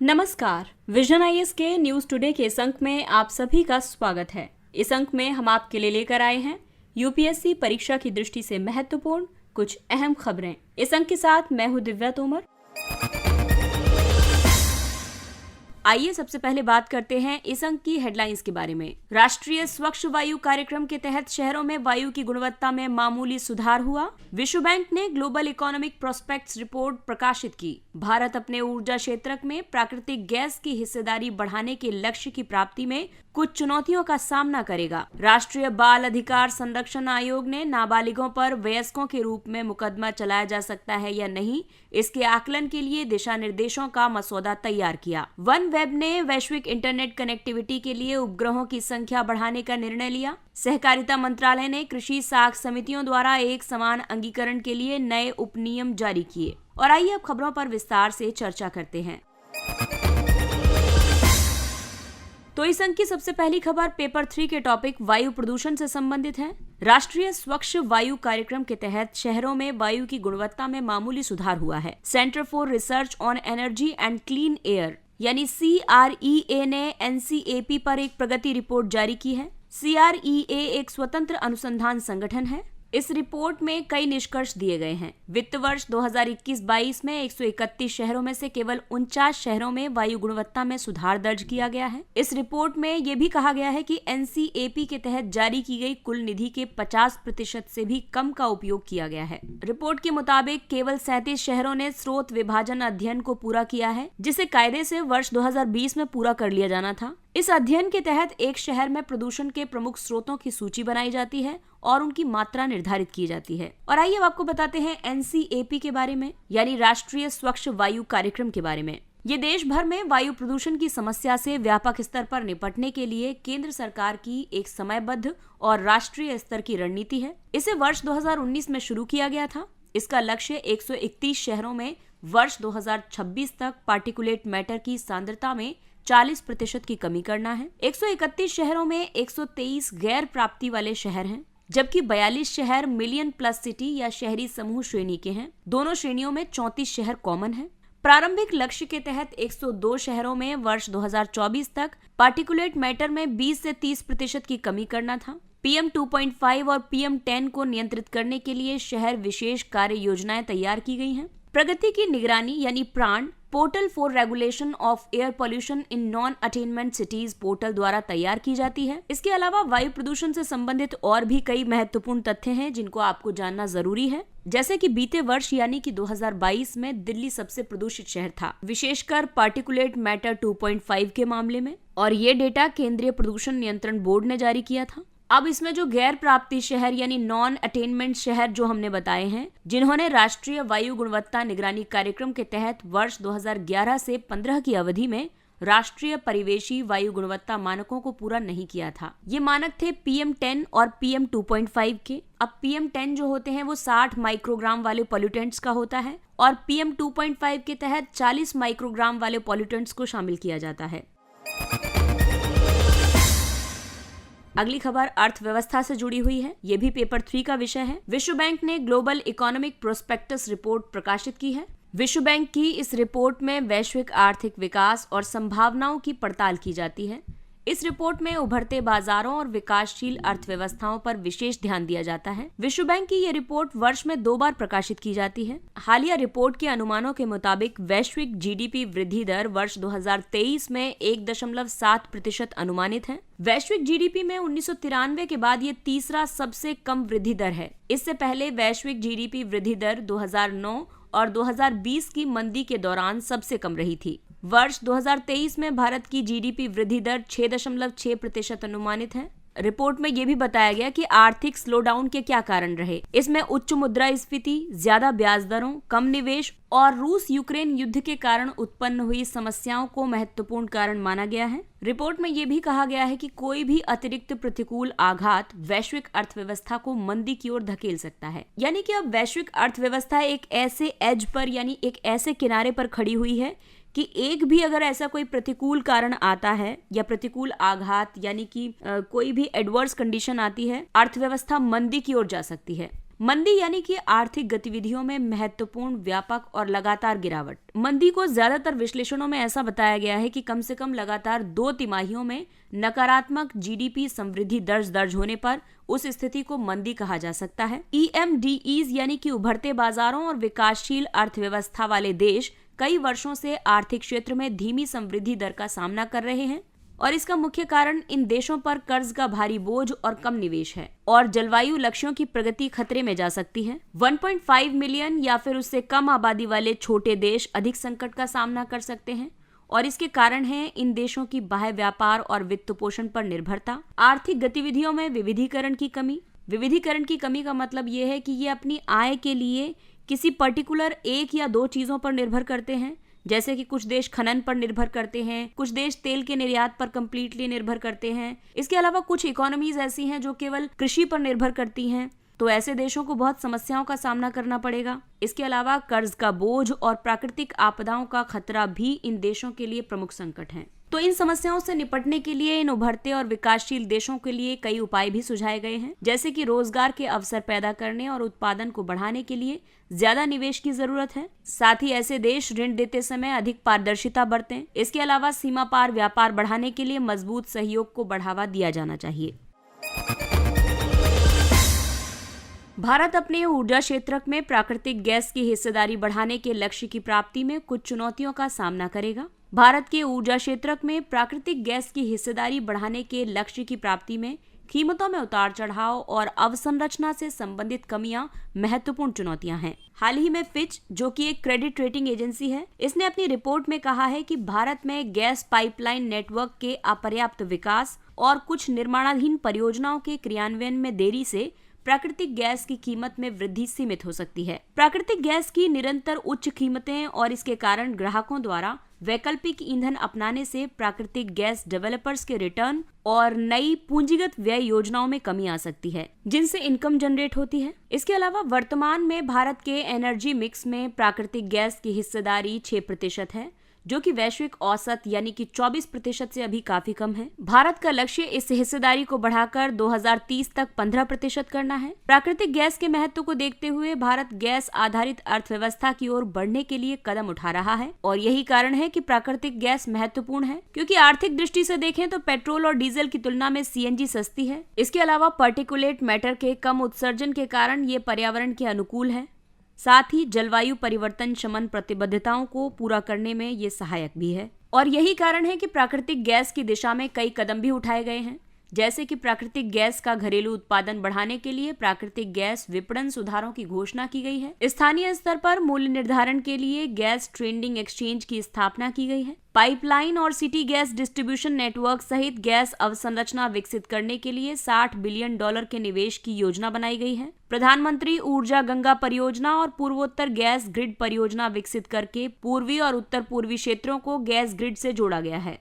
नमस्कार। Vision IAS के news today के इस अंक में आप सभी का स्वागत है। इस अंक में हम आपके लिए लेकर आए हैं यूपीएससी परीक्षा की दृष्टि से महत्वपूर्ण कुछ अहम खबरें। इस अंक के साथ मैं हूं दिव्या तोमर। आइए सबसे पहले बात करते हैं इस अंक की हेडलाइंस के बारे में। राष्ट्रीय स्वच्छ वायु कार्यक्रम के तहत शहरों में वायु की गुणवत्ता में मामूली सुधार हुआ। विश्व बैंक ने ग्लोबल इकोनॉमिक प्रोस्पेक्ट्स रिपोर्ट प्रकाशित की। भारत अपने ऊर्जा क्षेत्र में प्राकृतिक गैस की हिस्सेदारी बढ़ाने के लक्ष्य की प्राप्ति में कुछ चुनौतियों का सामना करेगा। राष्ट्रीय बाल अधिकार संरक्षण आयोग ने नाबालिगों पर वयस्कों के रूप में मुकदमा चलाया जा सकता है या नहीं, इसके आकलन के लिए दिशा निर्देशों का मसौदा तैयार किया। वन वेब ने वैश्विक इंटरनेट कनेक्टिविटी के लिए उपग्रहों की संख्या बढ़ाने का निर्णय लिया। सहकारिता मंत्रालय ने कृषि साख समितियों द्वारा एक समान अंगीकरण के लिए नए उपनियम जारी किए। और आइए अब खबरों पर विस्तार से चर्चा करते हैं। तो इस अंक की सबसे पहली खबर पेपर 3 के टॉपिक वायु प्रदूषण से संबंधित है। राष्ट्रीय स्वच्छ वायु कार्यक्रम के तहत शहरों में वायु की गुणवत्ता में मामूली सुधार हुआ है। Centre for research on energy and clean air यानी CREA ने NCAP पर एक प्रगति रिपोर्ट जारी की है। CREA एक स्वतंत्र अनुसंधान संगठन है। इस रिपोर्ट में कई निष्कर्ष दिए गए हैं। वित्त वर्ष 2021-22 में 131 शहरों में से केवल 49 शहरों में वायु गुणवत्ता में सुधार दर्ज किया गया है। इस रिपोर्ट में ये भी कहा गया है कि NCAP के तहत जारी की गई कुल निधि के 50% से भी कम का उपयोग किया गया है। रिपोर्ट के मुताबिक केवल 37 शहरों ने स्रोत विभाजन अध्ययन को पूरा किया है, जिसे कायदे से वर्ष 2020 में पूरा कर लिया जाना था। इस अध्ययन के तहत एक शहर में प्रदूषण के प्रमुख स्रोतों की सूची बनाई जाती है और उनकी मात्रा निर्धारित की जाती है। और आइए अब आपको बताते हैं NCAP के बारे में, यानी राष्ट्रीय स्वच्छ वायु कार्यक्रम के बारे में। ये देश भर में वायु प्रदूषण की समस्या से व्यापक स्तर पर निपटने के लिए केंद्र सरकार की एक समयबद्ध और राष्ट्रीय स्तर की रणनीति है। इसे वर्ष 2019 में शुरू किया गया था। इसका लक्ष्य 131 शहरों में वर्ष 2026 तक पार्टिकुलेट मैटर की सांद्रता में 40% की कमी करना है। 131 शहरों में 123 गैर प्राप्ति वाले शहर हैं, जबकि 42 शहर मिलियन प्लस सिटी या शहरी समूह श्रेणी के हैं। दोनों श्रेणियों में 34 शहर कॉमन हैं। प्रारंभिक लक्ष्य के तहत 102 शहरों में वर्ष 2024 तक पार्टिकुलेट मैटर में 20 से 30% की कमी करना था। PM 2.5 और PM 10 को नियंत्रित करने के लिए शहर विशेष कार्य योजनाएं तैयार की गई हैं। प्रगति की निगरानी यानी प्राण portal for regulation of air pollution in non attainment cities portal द्वारा तैयार की जाती है। इसके अलावा वायु प्रदूषण से संबंधित और भी कई महत्वपूर्ण तथ्य हैं जिनको आपको जानना जरूरी है। जैसे कि बीते वर्ष यानी कि 2022 में दिल्ली सबसे प्रदूषित शहर था, विशेषकर पार्टिकुलेट मैटर 2.5 के मामले में, और ये डेटा केंद्रीय प्रदूषण नियंत्रण बोर्ड ने जारी किया था। अब इसमें जो गैर प्राप्ति शहर यानी नॉन अटेनमेंट शहर जो हमने बताए हैं, जिन्होंने राष्ट्रीय वायु गुणवत्ता निगरानी कार्यक्रम के तहत वर्ष 2011 से 15 की अवधि में राष्ट्रीय परिवेशी वायु गुणवत्ता मानकों को पूरा नहीं किया था। ये मानक थे PM 10 और PM 2.5 के। अब PM 10 जो होते हैं वो 60 माइक्रोग्राम वाले पॉल्यूटेंट्स का होता है और PM 2.5 के तहत 40 माइक्रोग्राम वाले पॉल्यूटेंट्स को शामिल किया जाता है। अगली खबर अर्थव्यवस्था से जुड़ी हुई है। ये भी पेपर 3 का विषय है। विश्व बैंक ने ग्लोबल इकोनॉमिक प्रोस्पेक्टस रिपोर्ट प्रकाशित की है। विश्व बैंक की इस रिपोर्ट में वैश्विक आर्थिक विकास और संभावनाओं की पड़ताल की जाती है। इस रिपोर्ट में उभरते बाजारों और विकासशील अर्थव्यवस्थाओं पर विशेष ध्यान दिया जाता है। विश्व बैंक की ये रिपोर्ट वर्ष में 2 बार प्रकाशित की जाती है। हालिया रिपोर्ट के अनुमानों के मुताबिक वैश्विक GDP वृद्धि दर वर्ष 2023 में 1.7% अनुमानित है। वैश्विक GDP में 1993 के बाद ये तीसरा सबसे कम वृद्धि दर है। इससे पहले वैश्विक GDP वृद्धि दर 2009 और 2020 की मंदी के दौरान सबसे कम रही थी। वर्ष 2023 में भारत की GDP वृद्धि दर 6.6% अनुमानित है। रिपोर्ट में ये भी बताया गया कि आर्थिक स्लोडाउन के क्या कारण रहे। इसमें उच्च मुद्रास्फीति, ज्यादा ब्याज दरों, कम निवेश और रूस यूक्रेन युद्ध के कारण उत्पन्न हुई समस्याओं को महत्वपूर्ण कारण माना गया है। रिपोर्ट में ये भी कहा गया है कि कोई भी अतिरिक्त प्रतिकूल आघात वैश्विक अर्थव्यवस्था को मंदी की ओर धकेल सकता है। यानी कि अब वैश्विक अर्थव्यवस्था एक ऐसे एज पर यानी एक ऐसे किनारे पर खड़ी हुई है कि एक भी अगर ऐसा कोई प्रतिकूल कारण आता है या प्रतिकूल आघात यानी कि कोई भी एडवर्स कंडीशन आती है, अर्थव्यवस्था मंदी की ओर जा सकती है। मंदी यानी कि आर्थिक गतिविधियों में महत्वपूर्ण, व्यापक और लगातार गिरावट। मंदी को ज्यादातर विश्लेषणों में ऐसा बताया गया है कि कम से कम लगातार 2 तिमाहियों में नकारात्मक जीडीपी समृद्धि दर्ज होने पर उस स्थिति को मंदी कहा जा सकता है। EMDEs यानी कि उभरते बाजारों और विकासशील अर्थव्यवस्था वाले देश कई वर्षों से आर्थिक क्षेत्र में धीमी समृद्धि दर का सामना कर रहे हैं और इसका मुख्य कारण इन देशों पर कर्ज का भारी बोझ और कम निवेश है और जलवायु लक्ष्यों की प्रगति खतरे में जा सकती है। 1.5 मिलियन या फिर उससे कम आबादी वाले छोटे देश अधिक संकट का सामना कर सकते हैं और इसके कारण है इन देशों की बाह्य व्यापार और वित्त पोषण पर निर्भरता, आर्थिक गतिविधियों में विविधीकरण की कमी। विविधीकरण की कमी का मतलब ये है कि ये अपनी आय के लिए किसी पर्टिकुलर 1 या 2 चीजों पर निर्भर करते हैं, जैसे कि कुछ देश खनन पर निर्भर करते हैं, कुछ देश तेल के निर्यात पर कंप्लीटली निर्भर करते हैं। इसके अलावा कुछ इकोनॉमीज ऐसी हैं जो केवल कृषि पर निर्भर करती हैं, तो ऐसे देशों को बहुत समस्याओं का सामना करना पड़ेगा। इसके अलावा कर्ज का बोझ और प्राकृतिक आपदाओं का खतरा भी इन देशों के लिए प्रमुख संकट हैं। तो इन समस्याओं से निपटने के लिए इन उभरते और विकासशील देशों के लिए कई उपाय भी सुझाए गए हैं, जैसे कि रोजगार के अवसर पैदा करने और उत्पादन को बढ़ाने के लिए ज्यादा निवेश की जरूरत है। साथ ही ऐसे देश ऋण देते समय अधिक पारदर्शिता बरतें। इसके अलावा सीमा पार व्यापार बढ़ाने के लिए मजबूत सहयोग को बढ़ावा दिया जाना चाहिए। भारत अपने ऊर्जा क्षेत्र में प्राकृतिक गैस की हिस्सेदारी बढ़ाने के लक्ष्य की प्राप्ति में कुछ चुनौतियों का सामना करेगा। भारत के ऊर्जा क्षेत्र में प्राकृतिक गैस की हिस्सेदारी बढ़ाने के लक्ष्य की प्राप्ति में कीमतों में उतार चढ़ाव और अवसंरचना से संबंधित कमियां महत्वपूर्ण चुनौतियां हैं। हाल ही में फिच, जो कि एक क्रेडिट रेटिंग एजेंसी है, इसने अपनी रिपोर्ट में कहा है कि भारत में गैस पाइपलाइन नेटवर्क के अपर्याप्त विकास और कुछ निर्माणाधीन परियोजनाओं के क्रियान्वयन में देरी से प्राकृतिक गैस की कीमत में वृद्धि सीमित हो सकती है। प्राकृतिक गैस की निरंतर उच्च कीमतें और इसके कारण ग्राहकों द्वारा वैकल्पिक ईंधन अपनाने से प्राकृतिक गैस डेवलपर्स के रिटर्न और नई पूंजीगत व्यय योजनाओं में कमी आ सकती है, जिनसे इनकम जनरेट होती है। इसके अलावा वर्तमान में भारत के एनर्जी मिक्स में प्राकृतिक गैस की हिस्सेदारी 6% है, जो कि वैश्विक औसत यानी कि 24% से अभी काफी कम है। भारत का लक्ष्य इस हिस्सेदारी को बढ़ाकर 2030 तक 15% करना है। प्राकृतिक गैस के महत्व को देखते हुए भारत गैस आधारित अर्थव्यवस्था की ओर बढ़ने के लिए कदम उठा रहा है और यही कारण है कि प्राकृतिक गैस महत्वपूर्ण है, क्योंकि आर्थिक दृष्टि से देखें तो पेट्रोल और डीजल की तुलना में CNG सस्ती है। इसके अलावा पार्टिकुलेट मैटर के कम उत्सर्जन के कारण ये पर्यावरण के अनुकूल है। साथ ही जलवायु परिवर्तन शमन प्रतिबद्धताओं को पूरा करने में ये सहायक भी है और यही कारण है कि प्राकृतिक गैस की दिशा में कई कदम भी उठाए गए हैं, जैसे कि प्राकृतिक गैस का घरेलू उत्पादन बढ़ाने के लिए प्राकृतिक गैस विपणन सुधारों की घोषणा की गई है। स्थानीय स्तर पर मूल्य निर्धारण के लिए गैस ट्रेडिंग एक्सचेंज की स्थापना की गई है। पाइपलाइन और सिटी गैस डिस्ट्रीब्यूशन नेटवर्क सहित गैस अवसंरचना विकसित करने के लिए $60 बिलियन के निवेश की योजना बनाई गई है। प्रधानमंत्री ऊर्जा गंगा परियोजना और पूर्वोत्तर गैस ग्रिड परियोजना विकसित करके पूर्वी और उत्तर पूर्वी क्षेत्रों को गैस ग्रिड से जोड़ा गया है।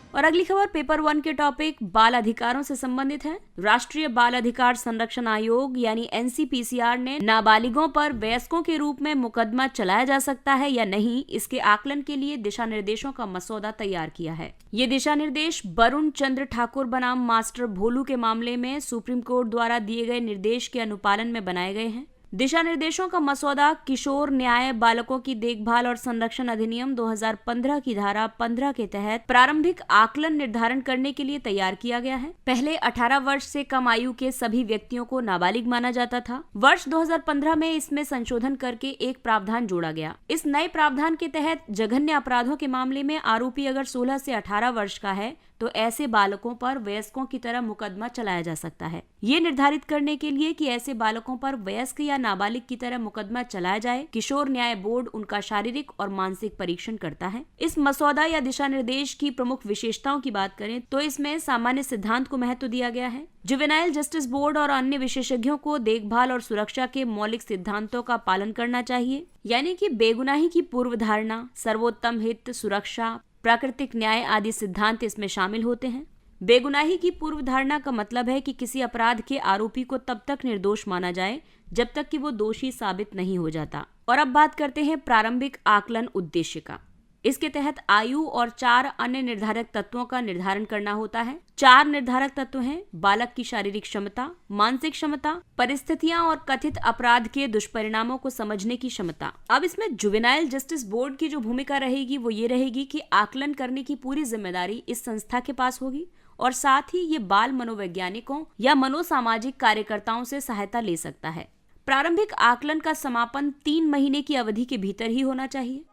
और अगली खबर पेपर 1 के टॉपिक बाल अधिकारों से संबंधित है। राष्ट्रीय बाल अधिकार संरक्षण आयोग यानी NCPCR ने नाबालिगों पर वयस्कों के रूप में मुकदमा चलाया जा सकता है या नहीं, इसके आकलन के लिए दिशा निर्देशों का मसौदा तैयार किया है। ये दिशा निर्देश वरुण चंद्र ठाकुर बनाम मास्टर भोलू के मामले में सुप्रीम कोर्ट द्वारा दिए गए निर्देश के अनुपालन में बनाए गए हैं। दिशा निर्देशों का मसौदा किशोर न्याय बालकों की देखभाल और संरक्षण अधिनियम 2015 की धारा 15 के तहत प्रारंभिक आकलन निर्धारण करने के लिए तैयार किया गया है। पहले 18 वर्ष से कम आयु के सभी व्यक्तियों को नाबालिग माना जाता था। वर्ष 2015 में इसमें संशोधन करके एक प्रावधान जोड़ा गया। इस नए प्रावधान के तहत जघन्य अपराधों के मामले में आरोपी अगर 16 से 18 वर्ष का है तो ऐसे बालकों पर वयस्कों की तरह मुकदमा चलाया जा सकता है। ये निर्धारित करने के लिए कि ऐसे बालकों पर वयस्क या नाबालिग की तरह मुकदमा चलाया जाए, किशोर न्याय बोर्ड उनका शारीरिक और मानसिक परीक्षण करता है। इस मसौदा या दिशा निर्देश की प्रमुख विशेषताओं की बात करें तो इसमें सामान्य सिद्धांत को महत्व दिया गया है। जुवेनाइल जस्टिस बोर्ड और अन्य विशेषज्ञों को देखभाल और सुरक्षा के मौलिक सिद्धांतों का पालन करना चाहिए, यानी कि बेगुनाही की पूर्व धारणा, सर्वोत्तम हित, सुरक्षा, प्राकृतिक न्याय आदि सिद्धांत इसमें शामिल होते हैं। बेगुनाही की पूर्व धारणा का मतलब है कि किसी अपराध के आरोपी को तब तक निर्दोष माना जाए जब तक कि वो दोषी साबित नहीं हो जाता। और अब बात करते हैं प्रारंभिक आकलन उद्देश्य का। इसके तहत आयु और 4 अन्य निर्धारक तत्वों का निर्धारण करना होता है। 4 निर्धारक तत्व हैं: बालक की शारीरिक क्षमता, मानसिक क्षमता, परिस्थितियां और कथित अपराध के दुष्परिणामों को समझने की क्षमता। अब इसमें जुवेनाइल जस्टिस बोर्ड की जो भूमिका रहेगी वो ये रहेगी कि आकलन करने की पूरी जिम्मेदारी इस संस्था के पास होगी और साथ ही ये बाल मनोवैज्ञानिकों या मनोसामाजिक कार्यकर्ताओं से सहायता ले सकता है। प्रारंभिक आकलन का समापन 3 महीने की अवधि के भीतर ही होना चाहिए।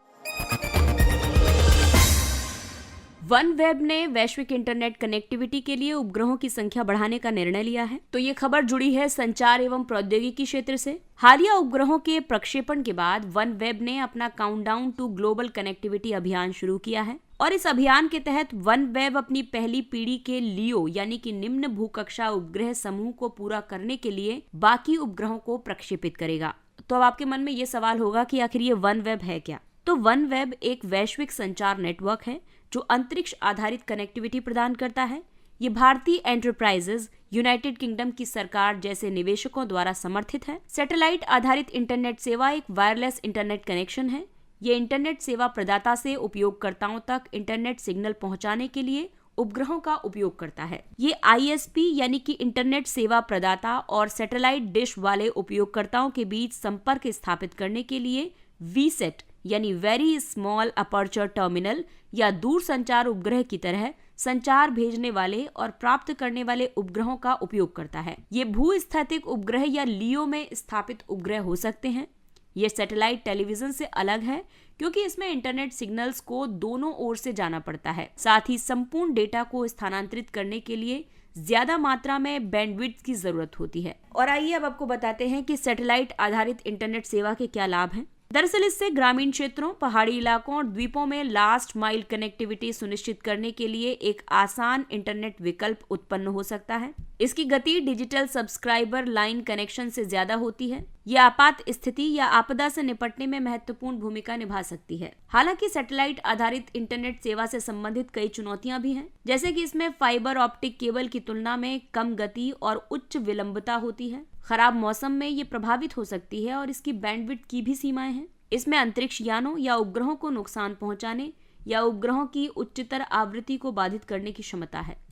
OneWeb ने वैश्विक इंटरनेट कनेक्टिविटी के लिए उपग्रहों की संख्या बढ़ाने का निर्णय लिया है। तो ये खबर जुड़ी है संचार एवं प्रौद्योगिकी क्षेत्र से। हालिया उपग्रहों के प्रक्षेपण के बाद OneWeb ने अपना काउंटडाउन टू ग्लोबल कनेक्टिविटी अभियान शुरू किया है और इस अभियान के तहत OneWeb अपनी पहली पीढ़ी के लियो यानी कि निम्न भूकक्षा उपग्रह समूह को पूरा करने के लिए बाकी उपग्रहों को प्रक्षेपित करेगा। तो अब आपके मन में ये सवाल होगा कि आखिर ये OneWeb है क्या? तो OneWeb एक वैश्विक संचार नेटवर्क है जो अंतरिक्ष आधारित कनेक्टिविटी प्रदान करता है। ये भारतीय एंटरप्राइजेज, यूनाइटेड किंगडम की सरकार जैसे निवेशकों द्वारा समर्थित है। सैटेलाइट आधारित इंटरनेट सेवा एक वायरलेस इंटरनेट कनेक्शन है। ये इंटरनेट सेवा प्रदाता से उपयोगकर्ताओं तक इंटरनेट सिग्नल पहुंचाने के लिए उपग्रहों का उपयोग करता है। ये ISP यानी कि इंटरनेट सेवा प्रदाता और सैटेलाइट डिश वाले उपयोगकर्ताओं के बीच संपर्क स्थापित करने के लिए VSAT यानी वेरी स्मॉल अपर्चर टर्मिनल या दूर संचार उपग्रह की तरह संचार भेजने वाले और प्राप्त करने वाले उपग्रहों का उपयोग करता है। ये भूस्थैतिक उपग्रह या लियो में स्थापित उपग्रह हो सकते हैं। ये सैटेलाइट टेलीविजन से अलग है क्योंकि इसमें इंटरनेट सिग्नल्स को दोनों ओर से जाना पड़ता है। साथ ही संपूर्ण डेटा को स्थानांतरित करने के लिए ज्यादा मात्रा में बैंडविड्थ की जरूरत होती है। और आइए अब आपको बताते हैं कि सैटेलाइट आधारित इंटरनेट सेवा के क्या लाभ हैं। दरअसल इससे ग्रामीण क्षेत्रों, पहाड़ी इलाकों और द्वीपों में लास्ट माइल कनेक्टिविटी सुनिश्चित करने के लिए एक आसान इंटरनेट विकल्प उत्पन्न हो सकता है। इसकी गति डिजिटल सब्सक्राइबर लाइन कनेक्शन से ज्यादा होती है। यह आपात स्थिति या आपदा से निपटने में महत्वपूर्ण भूमिका निभा सकती है। हालांकि सैटेलाइट आधारित इंटरनेट सेवा से संबंधित कई चुनौतियां भी हैं, जैसे कि इसमें फाइबर ऑप्टिक केबल की तुलना में कम गति और उच्च विलंबता होती है। खराब मौसम में ये प्रभावित हो सकती है और इसकी बैंडविड्थ की भी सीमाएं हैं। इसमें अंतरिक्ष यानों या उपग्रहों को नुकसान पहुंचाने या उपग्रहों की उच्चतर आवृत्ति को बाधित करने की क्षमता है।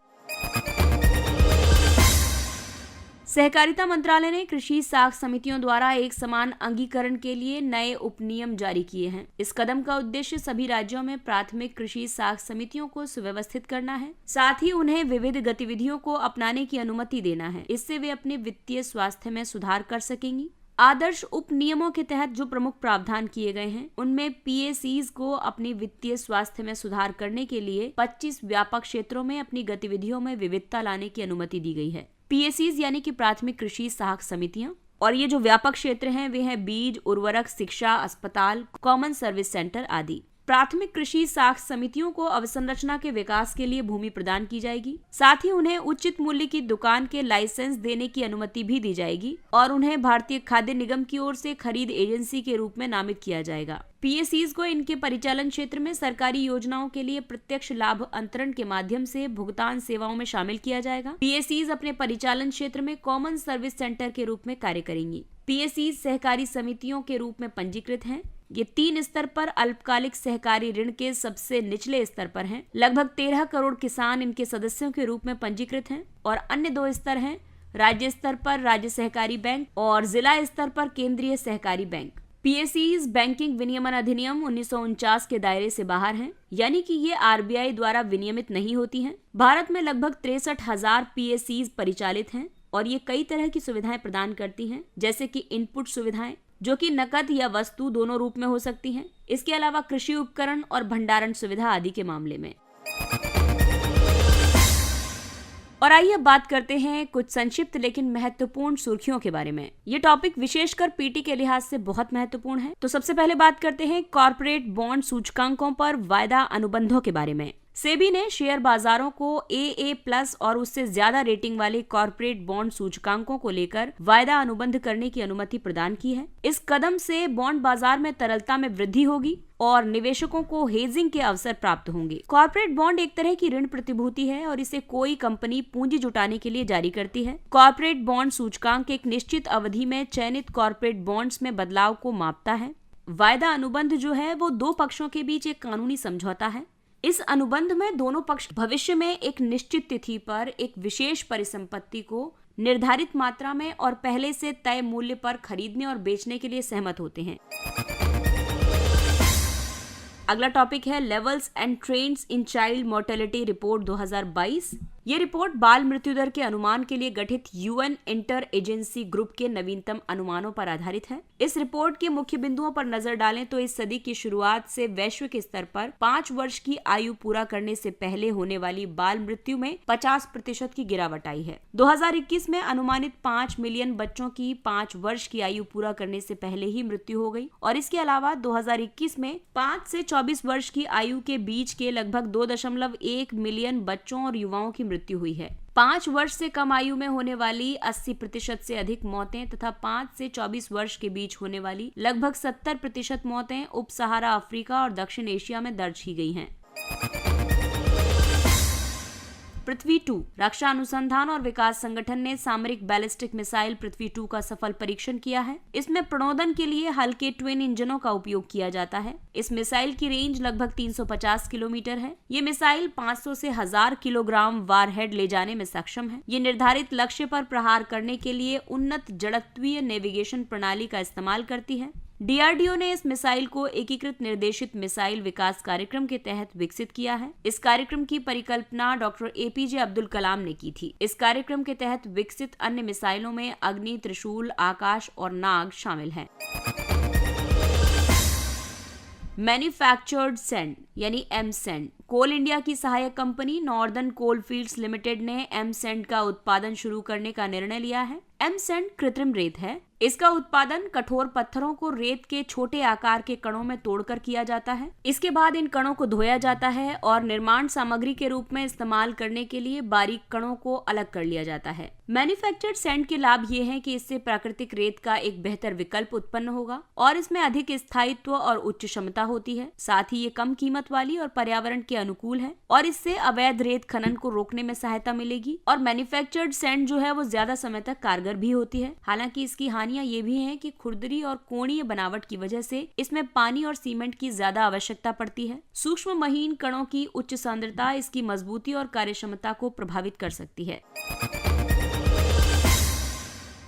सहकारिता मंत्रालय ने कृषि साख समितियों द्वारा एक समान अंगीकरण के लिए नए उपनियम जारी किए हैं। इस कदम का उद्देश्य सभी राज्यों में प्राथमिक कृषि साख समितियों को सुव्यवस्थित करना है, साथ ही उन्हें विविध गतिविधियों को अपनाने की अनुमति देना है। इससे वे अपने वित्तीय स्वास्थ्य में सुधार कर सकेंगी। आदर्श उपनियमों के तहत जो प्रमुख प्रावधान किए गए हैं उनमें PACs को अपनी वित्तीय स्वास्थ्य में सुधार करने के लिए 25 व्यापक क्षेत्रों में अपनी गतिविधियों में विविधता लाने की अनुमति दी गई है। PACs यानी कि प्राथमिक कृषि साख समितियां, और ये जो व्यापक क्षेत्र हैं वे हैं बीज, उर्वरक, शिक्षा, अस्पताल, कॉमन सर्विस सेंटर आदि। प्राथमिक कृषि साख समितियों को अवसंरचना के विकास के लिए भूमि प्रदान की जाएगी। साथ ही उन्हें उचित मूल्य की दुकान के लाइसेंस देने की अनुमति भी दी जाएगी और उन्हें भारतीय खाद्य निगम की ओर से खरीद एजेंसी के रूप में नामित किया जाएगा। PACs को इनके परिचालन क्षेत्र में सरकारी योजनाओं के लिए प्रत्यक्ष लाभ अंतरण के माध्यम से भुगतान सेवाओं में शामिल किया जाएगा। PACs अपने परिचालन क्षेत्र में कॉमन सर्विस सेंटर के रूप में कार्य करेंगी। PACs सहकारी समितियों के रूप में पंजीकृत हैं। ये 3 स्तर पर अल्पकालिक सहकारी ऋण के सबसे निचले स्तर पर हैं। लगभग 13 करोड़ किसान इनके सदस्यों के रूप में पंजीकृत हैं और अन्य 2 स्तर हैं राज्य स्तर पर राज्य सहकारी बैंक और जिला स्तर पर केंद्रीय सहकारी बैंक। PACs बैंकिंग विनियमन अधिनियम 1949 के दायरे से बाहर हैं, यानी कि ये RBI द्वारा विनियमित नहीं होती हैं। भारत में लगभग 63,000 PACs परिचालित हैं और ये कई तरह की सुविधाएं प्रदान करती हैं, जैसे कि इनपुट सुविधाएं जो कि नकद या वस्तु दोनों रूप में हो सकती हैं। इसके अलावा कृषि उपकरण और भंडारण सुविधा आदि के मामले में। और आइए अब बात करते हैं कुछ संक्षिप्त लेकिन महत्वपूर्ण सुर्खियों के बारे में। ये टॉपिक विशेषकर पीटी के लिहाज से बहुत महत्वपूर्ण है। तो सबसे पहले बात करते हैं कॉर्पोरेट बॉन्ड सूचकांकों पर वायदा अनुबंधों के बारे में। सेबी ने शेयर बाजारों को AA+ और उससे ज्यादा रेटिंग वाले कॉर्पोरेट बॉन्ड सूचकांकों को लेकर वायदा अनुबंध करने की अनुमति प्रदान की है। इस कदम से बॉन्ड बाजार में तरलता में वृद्धि होगी और निवेशकों को हेजिंग के अवसर प्राप्त होंगे। कॉर्पोरेट बॉन्ड एक तरह की ऋण प्रतिभूति है और इसे कोई कंपनी पूंजी जुटाने के लिए जारी करती है। कॉर्पोरेट बॉन्ड सूचकांक एक निश्चित अवधि में चयनित कॉर्पोरेट बॉन्ड्स में बदलाव को मापता है। वायदा अनुबंध जो है वो दो पक्षों के बीच एक कानूनी समझौता है। इस अनुबंध में दोनों पक्ष भविष्य में एक निश्चित तिथि पर एक विशेष परिसंपत्ति को निर्धारित मात्रा में और पहले से तय मूल्य पर खरीदने और बेचने के लिए सहमत होते हैं। अगला टॉपिक है levels and trends in child mortality report 2022। ये रिपोर्ट बाल मृत्यु दर के अनुमान के लिए गठित यूएन इंटर एजेंसी ग्रुप के नवीनतम अनुमानों पर आधारित है। इस रिपोर्ट के मुख्य बिंदुओं पर नजर डालें तो इस सदी की शुरुआत से वैश्विक स्तर पर 5 वर्ष की आयु पूरा करने से पहले होने वाली बाल मृत्यु में 50% की गिरावट आई है। 2021 में अनुमानित 5 मिलियन बच्चों की 5 वर्ष की आयु पूरा करने से पहले ही मृत्यु हो गई और इसके अलावा 2021 में 5 से 24 वर्ष की आयु के बीच के लगभग 2.1 मिलियन बच्चों और युवाओं की मृत्यु हुई है। 5 वर्ष से कम आयु में होने वाली 80% से अधिक मौतें तथा 5 से 24 वर्ष के बीच होने वाली लगभग 70% मौतें उप सहारा अफ्रीका और दक्षिण एशिया में दर्ज की गई हैं। पृथ्वी 2 रक्षा अनुसंधान और विकास संगठन ने सामरिक बैलिस्टिक मिसाइल पृथ्वी 2 का सफल परीक्षण किया है। इसमें प्रणोदन के लिए हल्के ट्विन इंजनों का उपयोग किया जाता है। इस मिसाइल की रेंज लगभग 350 किलोमीटर है। ये मिसाइल 500 से 1000 किलोग्राम वारहेड ले जाने में सक्षम है। ये निर्धारित लक्ष्य पर प्रहार करने के लिए उन्नत जड़त्वीय नेविगेशन प्रणाली का इस्तेमाल करती है। डीआरडीओ ने इस मिसाइल को एकीकृत निर्देशित मिसाइल विकास कार्यक्रम के तहत विकसित किया है। इस कार्यक्रम की परिकल्पना डॉक्टर एपीजे अब्दुल कलाम ने की थी। इस कार्यक्रम के तहत विकसित अन्य मिसाइलों में अग्नि, त्रिशूल, आकाश और नाग शामिल हैं। मैन्युफैक्चर्ड सैंड यानी एम सैंड। कोल इंडिया की सहायक कंपनी नॉर्दर्न कोल फील्ड्स लिमिटेड ने एम सैंड का उत्पादन शुरू करने का निर्णय लिया है। एम सैंड कृत्रिम रेत है। इसका उत्पादन कठोर पत्थरों को रेत के छोटे आकार के कणों में तोड़कर किया जाता है। इसके बाद इन कणों को धोया जाता है और निर्माण सामग्री के रूप में इस्तेमाल करने के लिए बारीक कणों को अलग कर लिया जाता है। मैन्युफैक्चर्ड सैंड के लाभ ये हैं कि इससे प्राकृतिक रेत का एक बेहतर विकल्प उत्पन्न होगा और इसमें अधिक स्थायित्व और उच्च क्षमता होती है। साथ ही ये कम कीमत वाली और पर्यावरण के अनुकूल है और इससे अवैध रेत खनन को रोकने में सहायता मिलेगी। और मैन्युफैक्चर्ड सैंड जो है वो ज्यादा समय तक कारगर भी होती है। हालांकि इसकी हानियां ये भी हैं कि खुरदरी और कोणीय बनावट की वजह से इसमें पानी और सीमेंट की ज्यादा आवश्यकता पड़ती है। सूक्ष्म महीन कणों की उच्च सांद्रता इसकी मजबूती और कार्यक्षमता को प्रभावित कर सकती है।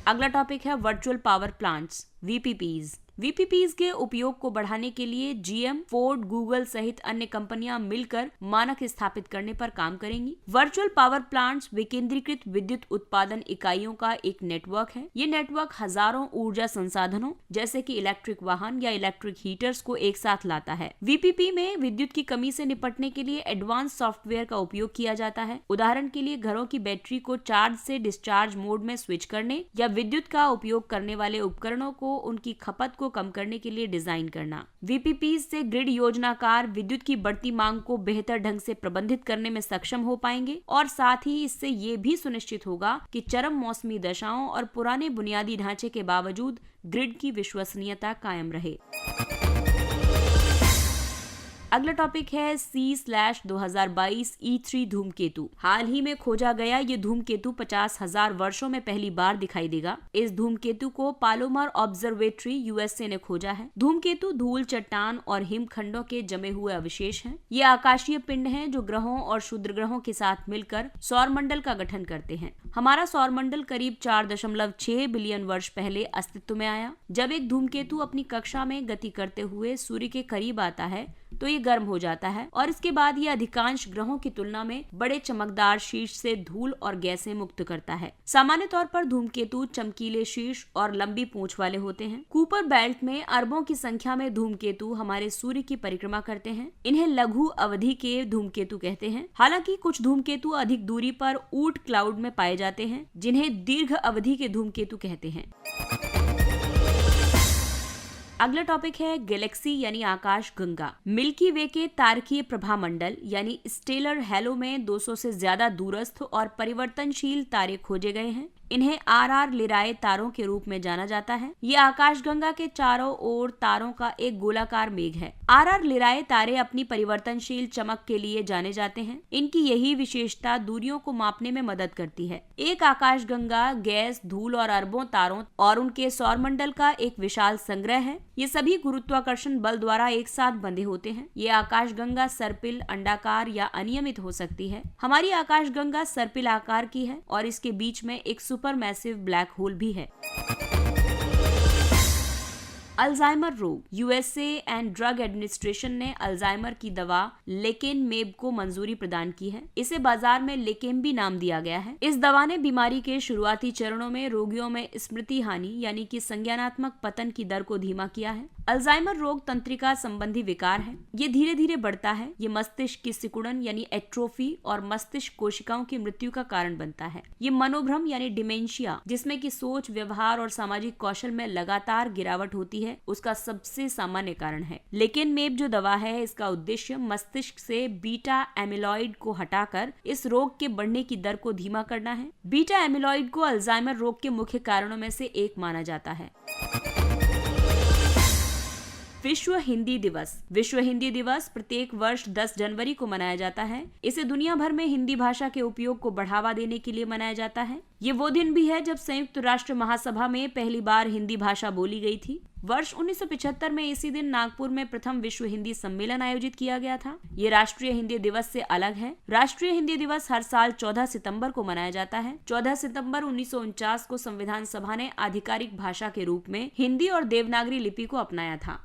अगला टॉपिक है वर्चुअल पावर प्लांट्स वीपीपीज। वीपीपीज के उपयोग को बढ़ाने के लिए जीएम, फोर्ड, गूगल सहित अन्य कंपनियां मिलकर मानक स्थापित करने पर काम करेंगी। वर्चुअल पावर प्लांट्स विकेंद्रीकृत विद्युत उत्पादन इकाइयों का एक नेटवर्क है। ये नेटवर्क हजारों ऊर्जा संसाधनों जैसे कि इलेक्ट्रिक वाहन या इलेक्ट्रिक हीटर्स को एक साथ लाता है। वीपीपी में विद्युत की कमी से निपटने के लिए एडवांस सॉफ्टवेयर का उपयोग किया जाता है। उदाहरण के लिए घरों की बैटरी को चार्ज से डिस्चार्ज मोड में स्विच करने या विद्युत का उपयोग करने वाले उपकरणों को उनकी खपत को कम करने के लिए डिजाइन करना। वीपीपी से ग्रिड योजनाकार विद्युत की बढ़ती मांग को बेहतर ढंग से प्रबंधित करने में सक्षम हो पाएंगे और साथ ही इससे ये भी सुनिश्चित होगा कि चरम मौसमी दशाओं और पुराने बुनियादी ढांचे के बावजूद ग्रिड की विश्वसनीयता कायम रहे। अगला टॉपिक है C/2022 E3 धूमकेतु। हाल ही में खोजा गया ये धूमकेतु 50,000 वर्षों में पहली बार दिखाई देगा। इस धूमकेतु को पालोमर ऑब्जर्वेटरी यूएसए ने खोजा है। धूमकेतु धूल, चट्टान और हिमखंडों के जमे हुए अवशेष हैं। ये आकाशीय पिंड हैं जो ग्रहों और क्षुद्र ग्रहों के साथ मिलकर सौरमंडल का गठन करते हैं। हमारा सौरमंडल करीब 4.6 बिलियन वर्ष पहले अस्तित्व में आया। जब एक धूमकेतु अपनी कक्षा में गति करते हुए सूर्य के करीब आता है तो ये गर्म हो जाता है और इसके बाद ये अधिकांश ग्रहों की तुलना में बड़े चमकदार शीर्ष से धूल और गैसें मुक्त करता है। सामान्य तौर पर धूमकेतु चमकीले शीर्ष और लंबी पूंछ वाले होते हैं। कूपर बेल्ट में अरबों की संख्या में धूमकेतु हमारे सूर्य की परिक्रमा करते हैं। इन्हें लघु अवधि के धूमकेतु कहते हैं। हालांकि कुछ धूमकेतु अधिक दूरी पर ऊट क्लाउड में पाए जाते हैं जिन्हें दीर्घ अवधि के धूमकेतु कहते हैं। अगला टॉपिक है गैलेक्सी यानी आकाश गंगा। मिल्की वे के तारकीय प्रभामंडल यानी स्टेलर हैलो में 200 से ज्यादा दूरस्थ और परिवर्तनशील तारे खोजे गए हैं। इन्हें RR लिराए तारों के रूप में जाना जाता है। ये आकाशगंगा के चारों ओर तारों का एक गोलाकार मेघ है। RR लिराए तारे अपनी परिवर्तनशील चमक के लिए जाने जाते हैं। इनकी यही विशेषता दूरियों को मापने में मदद करती है। एक आकाशगंगा गैस, धूल और अरबों तारों और उनके सौरमंडल का एक विशाल संग्रह है। ये सभी गुरुत्वाकर्षण बल द्वारा एक साथ बंधे होते हैं। ये आकाशगंगा सर्पिल, अंडाकार या अनियमित हो सकती है। हमारी आकाशगंगा सर्पिल आकार की है और इसके बीच में एक सुपरमैसिव ब्लैक होल भी है। अल्जाइमर रोग। यूएसए एंड ड्रग एडमिनिस्ट्रेशन ने अल्जाइमर की दवा लेकेनमेब को मंजूरी प्रदान की है। इसे बाजार में लेकेम्बी नाम दिया गया है। इस दवा ने बीमारी के शुरुआती चरणों में रोगियों में स्मृति हानि यानी कि संज्ञानात्मक पतन की दर को धीमा किया है। अल्जाइमर रोग तंत्रिका संबंधी विकार है। ये धीरे धीरे बढ़ता है। ये मस्तिष्क की सिकुड़न यानी एट्रोफी और मस्तिष्क कोशिकाओं की मृत्यु का कारण बनता है। ये मनोभ्रम यानी डिमेंशिया, जिसमें कि सोच, व्यवहार और सामाजिक कौशल में लगातार गिरावट होती है, उसका सबसे सामान्य कारण है। लेकेनमेब जो दवा है, इसका उद्देश्य मस्तिष्क से बीटा एमिलॉइड को हटाकर इस रोग के बढ़ने की दर को धीमा करना है। बीटा एमिलॉइड को अल्जाइमर रोग के मुख्य कारणों में से एक माना जाता है। विश्व हिंदी दिवस। विश्व हिंदी दिवस प्रत्येक वर्ष 10 जनवरी को मनाया जाता है। इसे दुनिया भर में हिंदी भाषा के उपयोग को बढ़ावा देने के लिए मनाया जाता है। ये वो दिन भी है जब संयुक्त राष्ट्र महासभा में पहली बार हिंदी भाषा बोली गई थी। वर्ष 1975 में इसी दिन नागपुर में प्रथम विश्व हिंदी सम्मेलन आयोजित किया गया था। ये राष्ट्रीय हिंदी दिवस से अलग है। राष्ट्रीय हिंदी दिवस हर साल 14 सितंबर को मनाया जाता है। 14 सितंबर 1949 को संविधान सभा ने आधिकारिक भाषा के रूप में हिंदी और देवनागरी लिपि को अपनाया था।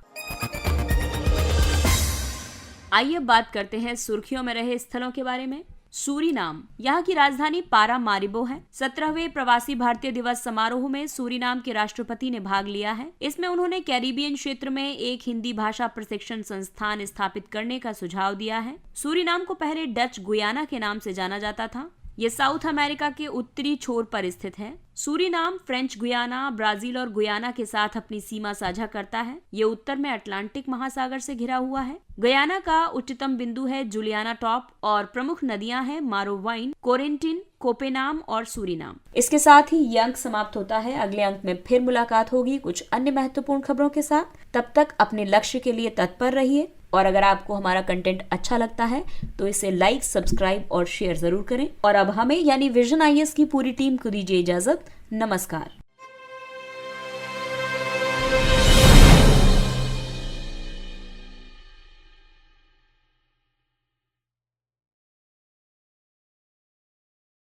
आइए बात करते हैं सुर्खियों में रहे स्थलों के बारे में। सूरीनाम। यहाँ की राजधानी पारामारिबो है। 17वें प्रवासी भारतीय दिवस समारोह में सूरीनाम के राष्ट्रपति ने भाग लिया है। इसमें उन्होंने कैरिबियन क्षेत्र में एक हिंदी भाषा प्रशिक्षण संस्थान स्थापित करने का सुझाव दिया है। सूरीनाम को पहले डच गुयाना के नाम से जाना जाता था। ये साउथ अमेरिका के उत्तरी छोर पर स्थित है। सूरीनाम फ्रेंच गुयाना, ब्राजील और गुयाना के साथ अपनी सीमा साझा करता है। ये उत्तर में अटलांटिक महासागर से घिरा हुआ है। गुयाना का उच्चतम बिंदु है जुलियाना टॉप और प्रमुख नदियां हैं मारोवाइन, कोरेंटिन, कोपेनाम और सूरीनाम। इसके साथ ही ये अंक समाप्त होता है। अगले अंक में फिर मुलाकात होगी कुछ अन्य महत्वपूर्ण खबरों के साथ। तब तक अपने लक्ष्य के लिए तत्पर रहिए और अगर आपको हमारा कंटेंट अच्छा लगता है तो इसे लाइक, सब्सक्राइब और शेयर जरूर करें। और अब हमें यानी विजन IAS की पूरी टीम को दीजिए इजाजत। नमस्कार।